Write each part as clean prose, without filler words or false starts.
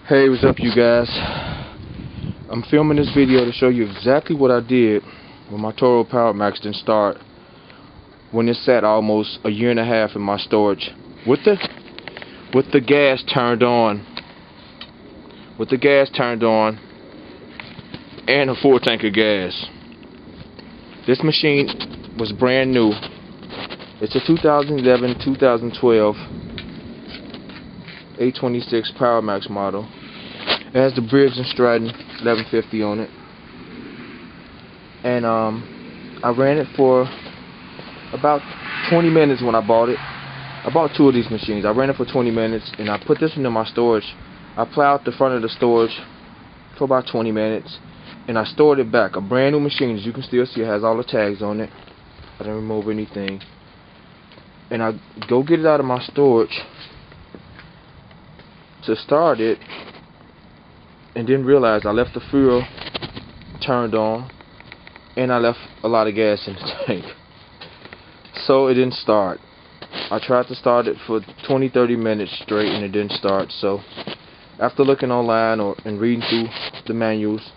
Hey, what's up you guys? I'm filming this video to show you exactly what I did when my Toro Power Max didn't start when it sat almost a year and a half in my storage with the gas turned on and a full tank of gas. This machine was brand new. It's a 2011-2012 826 Power Max model. It has the Briggs & Stratton 1150 on it, and I ran it for about 20 minutes when I bought it. I bought two of these machines. I ran it for 20 minutes, and I put this one in my storage. I plowed the front of the storage for about 20 minutes, and I stored it back. A brand new machine, as you can still see, it has all the tags on it. I didn't remove anything. And I go get it out of my storage to start it, and didn't realize I left the fuel turned on and I left a lot of gas in the tank, so it didn't start. I tried to start it for 20-30 minutes straight and it didn't start. So after looking online and reading through the manuals,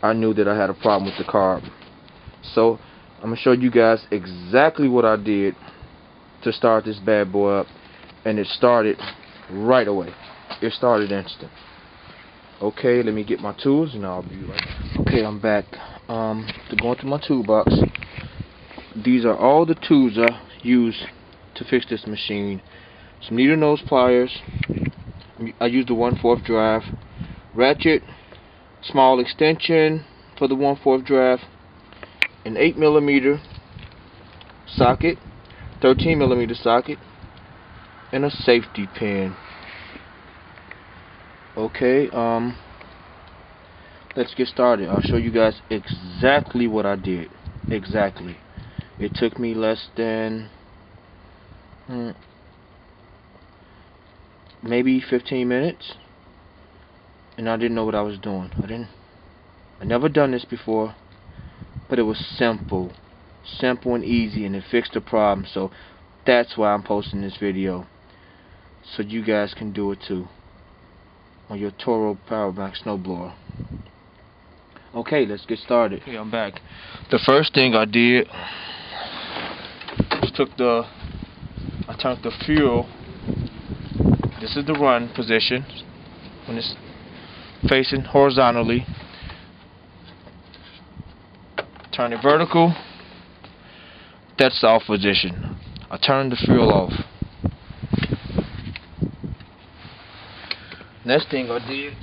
I knew that I had a problem with the carb. So I'm gonna show you guys exactly what I did to start this bad boy up, and it started right away. It started instant. Okay, let me get my tools and I'll be right back. Okay, I'm back. To go into my toolbox. These are all the tools I use to fix this machine. Some needle nose pliers. I use the 1/4 drive. Ratchet, small extension for the 1/4 drive. An 8mm socket, 13mm socket, and a safety pin. Okay, let's get started. I'll show you guys exactly what I did. Exactly. It took me less than maybe 15 minutes, and I didn't know what I was doing. I never done this before, but it was simple and easy, and it fixed the problem. So that's why I'm posting this video, so you guys can do it too on your Toro Power Max snowblower. Okay, let's get started. Okay, I'm back. The first thing I did was I turned the fuel. This is the run position when it's facing horizontally. Turn it vertical. That's the off position. I turned the fuel off. Next thing I did,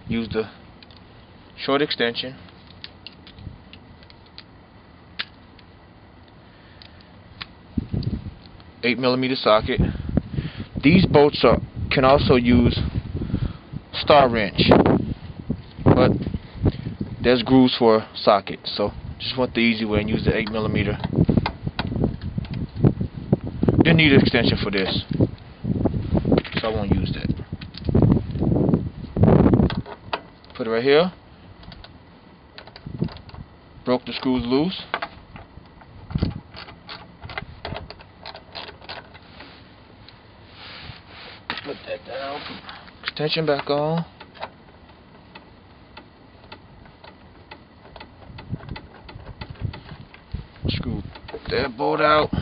use the short extension, .8mm socket. These bolts can also use star wrench, but there's grooves for socket, so just went the easy way and used the 8mm. Didn't need an extension for this, so I won't use that. Put it right here. Broke the screws loose. Put that down. Extension back on. Screw that bolt out.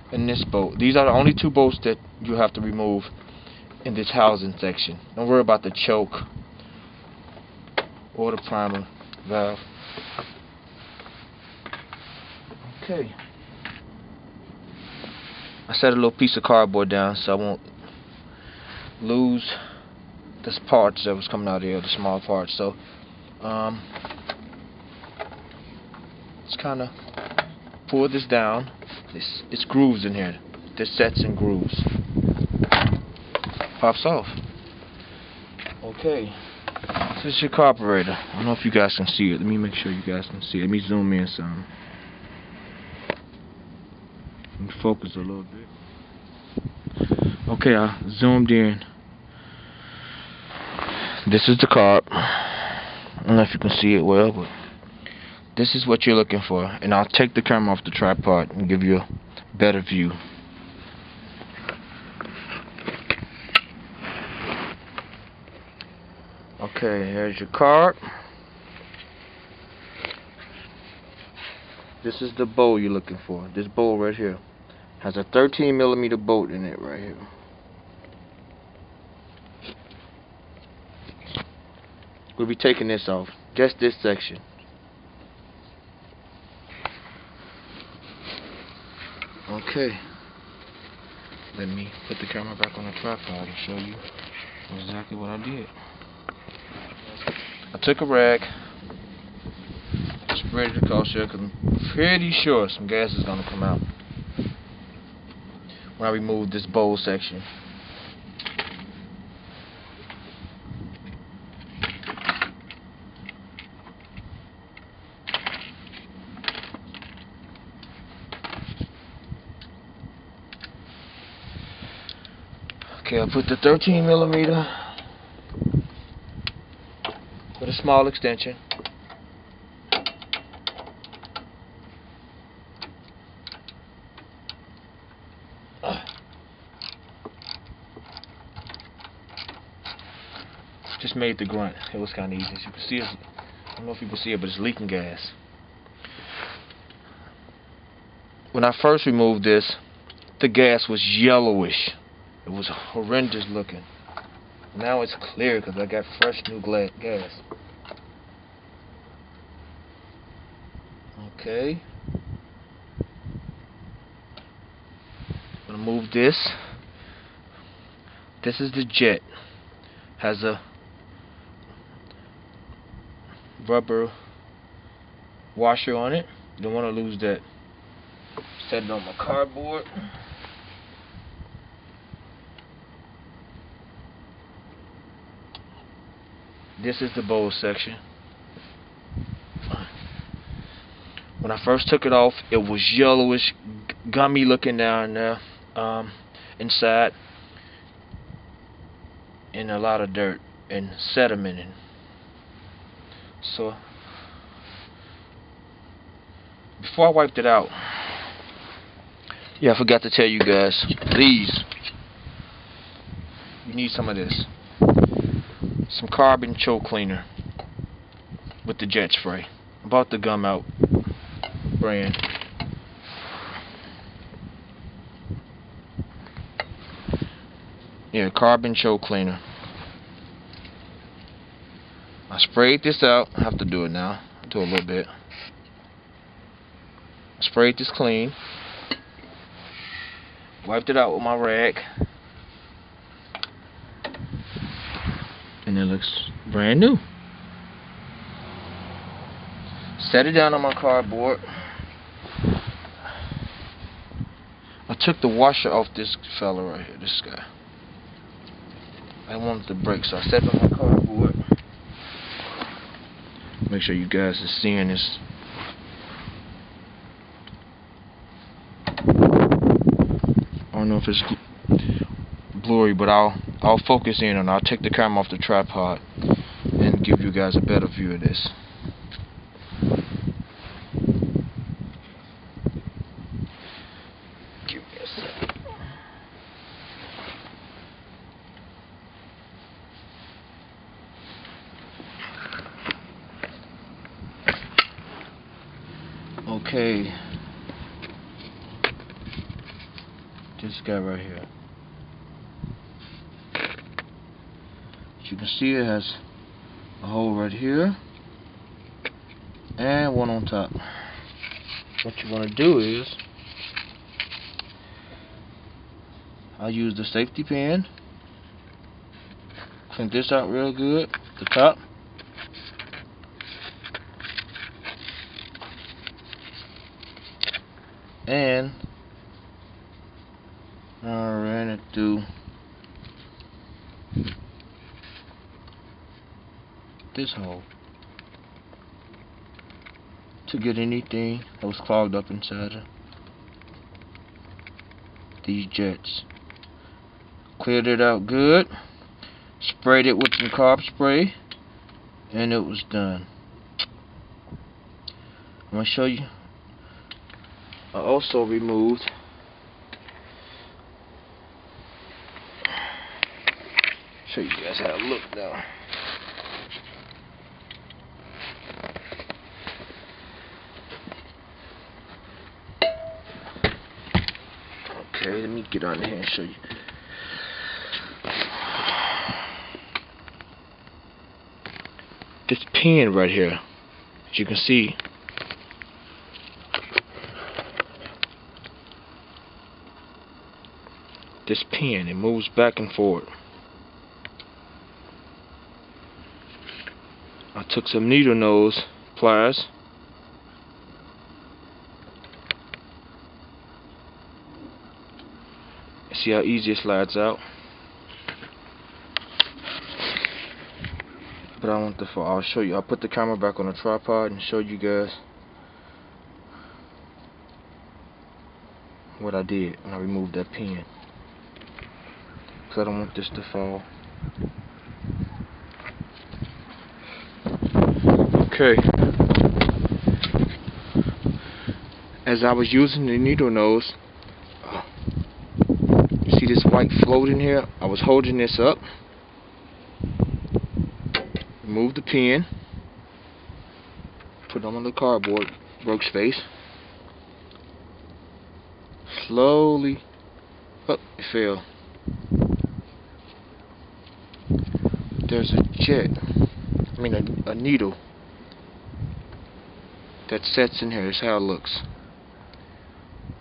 And this bolt. These are the only two bolts that you have to remove in this housing section. Don't worry about the choke or the primer valve. Okay. I set a little piece of cardboard down so I won't lose this parts that was coming out of here, the small parts. So just kind of pull this down. It's grooves in here. This sets in grooves. Pops off. Okay. This is your carburetor. I don't know if you guys can see it. Let me make sure you guys can see it. Let me zoom in some. Let me focus a little bit. Okay, I zoomed in. This is the carb. I don't know if you can see it well, but this is what you're looking for. And I'll take the camera off the tripod and give you a better view. Okay, here's your card. This is the bowl you're looking for. This bowl right here has a 13mm bolt in it right here. We'll be taking this off, just this section. Okay, let me put the camera back on the tripod and show you exactly what I did. I took a rag, sprayed it across here because I'm pretty sure some gas is going to come out when I remove this bowl section. Okay, I'll put the 13mm with a small extension. Just made the grunt. It was kind of easy. As you can see, I don't know if you can see it, but it's leaking gas. When I first removed this, the gas was yellowish. It was horrendous looking. Now it's clear because I got fresh new gas. Okay. I'm gonna move this. This is the jet. Has a rubber washer on it. Don't want to lose that. Set it on my cardboard. This is the bowl section. When I first took it off, it was yellowish, gummy looking down there, inside, and a lot of dirt and sediment. So before I wiped it out, yeah, I forgot to tell you guys, please, you need some of this. Some carbon choke cleaner with the jet spray. I bought the Gum Out brand. Yeah, carbon choke cleaner. I sprayed this out. I have to do it now. I'll do a little bit. I sprayed this clean. Wiped it out with my rag. And it looks brand new. Set it down on my cardboard. I took the washer off this fella right here, this guy. I wanted to break, so I set it on my cardboard. Make sure you guys are seeing this. I don't know if it's blurry, but I'll focus in on it. I'll take the camera off the tripod and give you guys a better view of this. Give me a second. Okay. This guy right here. As you can see, it has a hole right here and one on top. What you want to do is, I'll use the safety pin, clean this out real good, the top, and I ran it through this hole to get anything that was clogged up inside of these jets. Cleared it out good, sprayed it with some carb spray, and it was done. I'm going to show you. I also removed show you guys how it looked now. Okay, let me get on here and show you. This pin right here, as you can see, this pin, it moves back and forward. I took some needle nose pliers, see how easy it slides out. But I want the phone. I'll show you. I'll put the camera back on the tripod and show you guys what I did when I removed that pin, because I don't want this to fall. Okay. As I was using the needle nose, you see this white float in here? I was holding this up. Remove the pin. Put it on the cardboard workspace. Slowly. Oh, it fell. There's a jet. I mean a needle that sets in here. That's how it looks.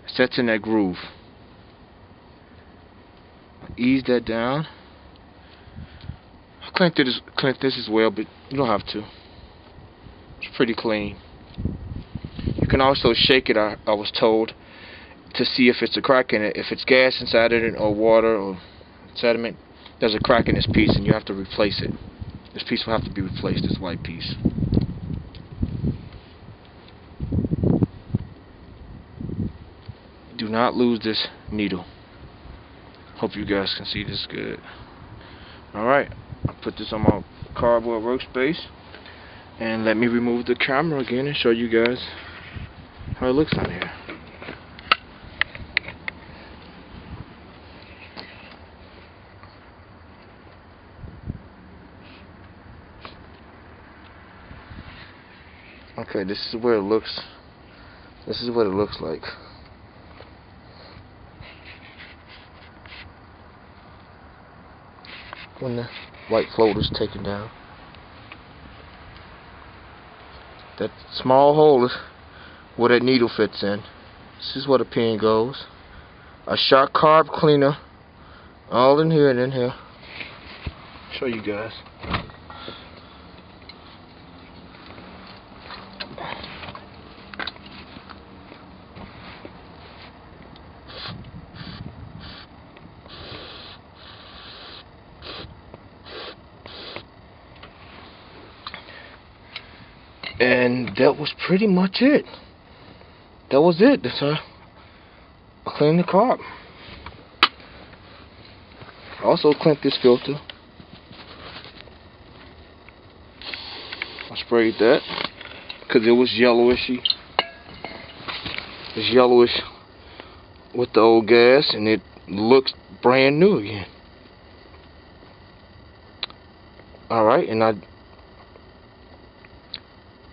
It sets in that groove. Ease that down. I cleaned this as well, but you don't have to. It's pretty clean. You can also shake it, I was told, to see if it's a crack in it. If it's gas inside of it, or water, or sediment, there's a crack in this piece and you have to replace it. This piece will have to be replaced, this white piece. Do not lose this needle. Hope you guys can see this good. Alright, I'll put this on my cardboard workspace, and let me remove the camera again and show you guys how it looks on here. Okay, this is where it looks. This is what it looks like. When the white float is taken down. That small hole is where that needle fits in. This is where the pin goes. A shock carb cleaner, all in here and in here. Show you guys. And that was pretty much it. That was it. That's how I cleaned the carb. I also cleaned this filter. I sprayed that because it was yellowishy. It's yellowish with the old gas, and it looks brand new again. Alright, and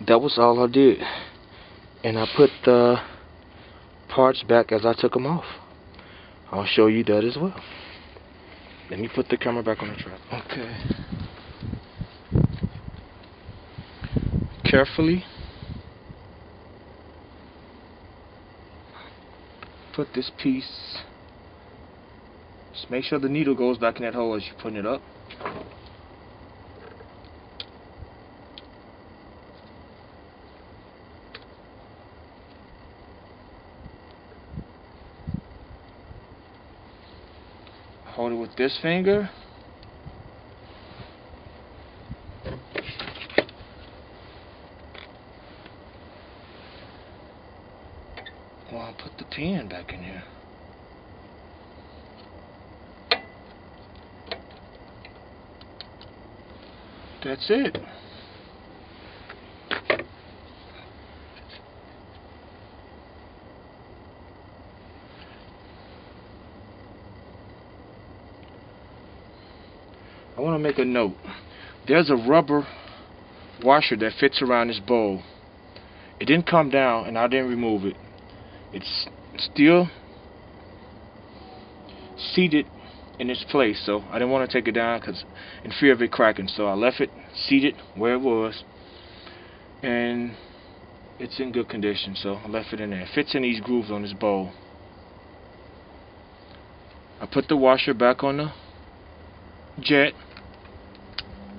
that was all I did, and I put the parts back as I took them off. I'll show you that as well. Let me put the camera back on the trap. Okay. Carefully put this piece. Just make sure the needle goes back in that hole as you're putting it up. Hold it with this finger. Well, I'll put the pin back in here. That's it. I want to make a note. There's a rubber washer that fits around this bowl. It didn't come down and I didn't remove it. It's still seated in its place, so I didn't want to take it down because in fear of it cracking, so I left it seated where it was, and it's in good condition, so I left it in there. It fits in these grooves on this bowl. I put the washer back on the jet,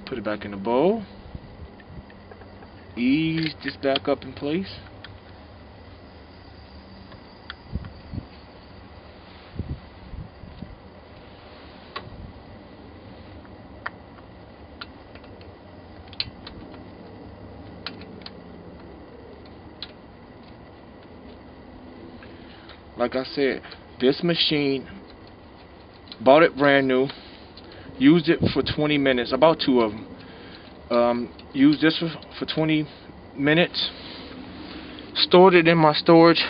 put it back in the bowl, ease this back up in place. Like I said, this machine, bought it brand new, used it for 20 minutes, about 2 of them. Used this for 20 minutes, stored it in my storage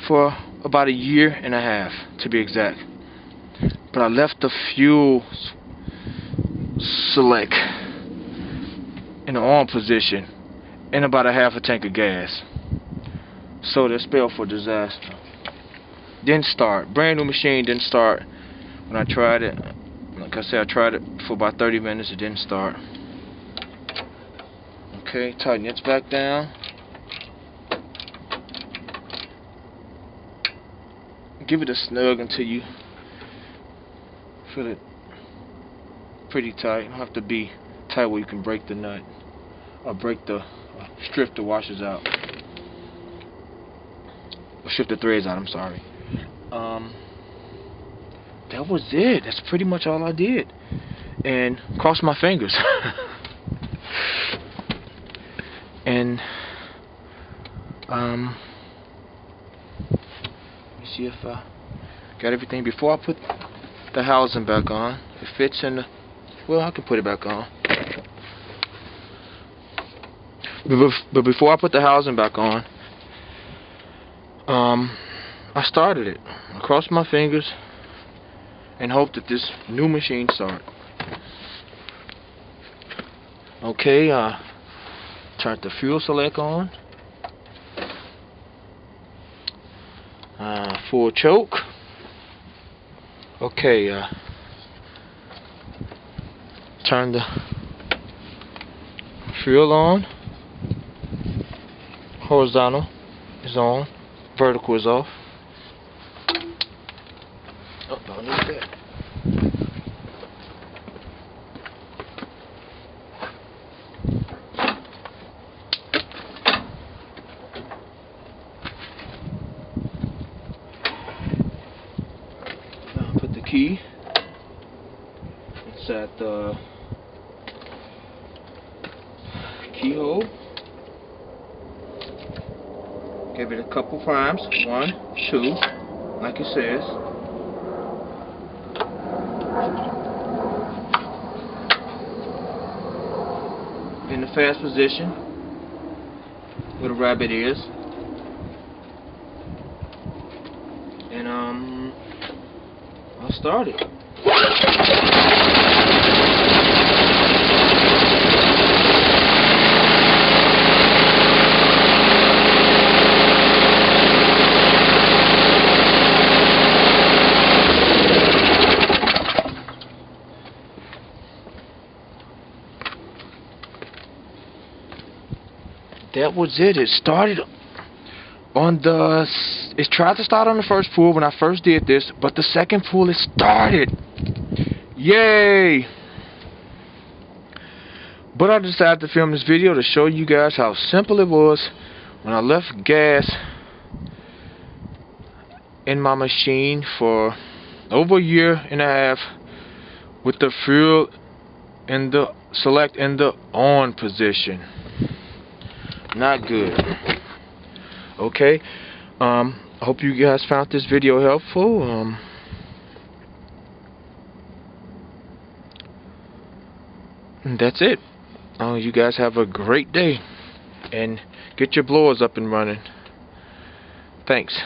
for about 1.5 years to be exact. But I left the fuel select in the on position and about 1/2 tank of gas. So that spelled for disaster. Didn't start. Brand new machine, didn't start. When I tried it, like I said, I tried it for about 30 minutes, it didn't start. Okay, tighten it back down. Give it a snug until you feel it pretty tight. You don't have to be tight where you can break the nut or strip the washers out. Or strip the threads out, I'm sorry. That was it. That's pretty much all I did. And cross my fingers. And let me see if I got everything before I put the housing back on. It fits in the, well, I can put it back on. But before I put the housing back on, I started it. I crossed my fingers and hoped that this new machine started. Okay, turned the fuel select on. Full choke. Okay, turn the fuel on. Horizontal is on. Vertical is off. Oh, don't need that. Now put the key inside the keyhole. Give it a couple primes. 1, 2, like it says. In the fast position, where the rabbit is. And I'll start it. That was it. It started on the... It tried to start on the first pull when I first did this, but the second pull it started. Yay! But I decided to film this video to show you guys how simple it was when I left gas in my machine for over 1.5 years with the fuel in the select in the on position. Not good. Okay. I hope you guys found this video helpful. That's it. You guys have a great day and get your blowers up and running. Thanks.